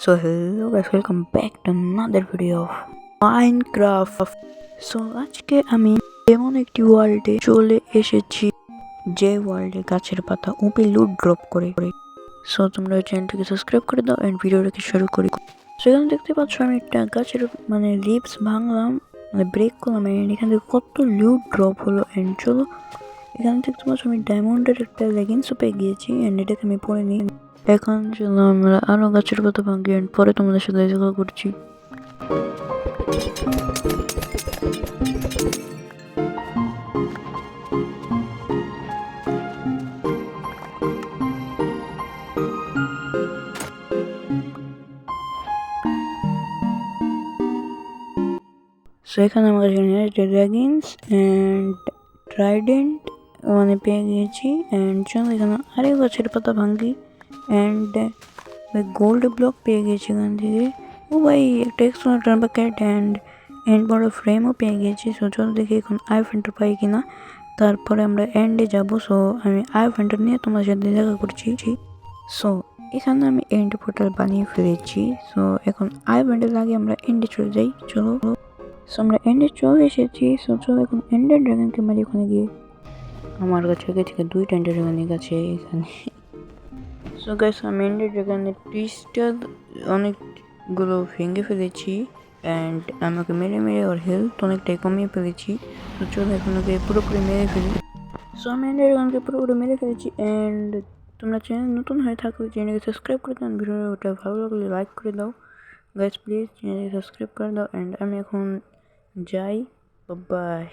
So hello guys, welcome back to another video of Minecraft. So আজকে আমি এমন একটি ওয়ার্ল্ডে চলে এসেছি যে ওয়ার্ল্ডে গাছের পাতা উপে লুট ড্রপ করে। সো তোমরা চ্যানেলটিকে সাবস্ক্রাইব করে দাও এন্ড ভিডিওটাকে শুরু করি। সেখানে দেখতে পাচ্ছ আমি একটা গাছের লিভস ভাঙলাম, ব্রেক করলাম এন্ড এখান থেকে কত লুট ড্রপ হলো। এন্ড চলো এখানে দেখতে পাচ্ছ আমি ডায়মন্ডের একটা লেগিংসও পেয়ে গিয়েছি এন্ড এটাকে আমি পরে নিই। এখন চলো আমরা আরো গাছের পাতা ভাঙি এন্ড পরে তোমাদের সাথে দেখা করছি। সো এখানে আমার লেগিংস এন্ড ট্রাইডেন্ট পেয়ে গিয়েছি এন্ড চলো এখানে আরেক গাছের পাতা ভাঙি এন্ড গোল্ড ব্লক পেয়ে গেছি এখান থেকে। ও ভাই একটা এক্সট্রা বাকেট এন্ড বড় ফ্রেমও পেয়ে গেছি। সো চলো দেখি এখন আই ফেন্টার পাই কিনা, তারপরে আমরা এন্ডে যাব। সো আমি আই ফেন্টার নিয়ে তোমার সাথে দেখা করছি। সো এখানে আমি এন্ড পোর্টাল বানিয়ে ফেলেছি। সো এখন আই ফেন্টার লাগে আমরা এন্ডে চলে যাই। চলো সো আমরা এন্ডে চলে এসেছি। সো চলো এখন এন্ডের ড্রাগনকে মারি ওখানে গিয়ে। আমার কাছে আগে থেকে 2টা এন্ডার ড্রাগনই আছে এখানে। সো গাইস আমি এন্ডার ড্রাগনের ক্রিস্টাল অনেকগুলো ভেঙে ফেলেছি অ্যান্ড আমাকে মেরে ওর হেলথ অনেকটাই কমিয়ে ফেলেছি। তো চলো এখন ওকে পুরোপুরি মেরে ফেলি। সো আমি এন্ডার ড্রাগনকে পুরোপুরি মেরে ফেলেছি অ্যান্ড তোমরা চ্যানেল নতুন হয়ে থাকলে চ্যানেলকে সাবস্ক্রাইব করে দাও, ভিডিওটা ভালো লাগলে লাইক করে দাও। গাইস প্লিজ চ্যানেলকে সাবস্ক্রাইব করে দাও অ্যান্ড আমি এখন যাই। বাই।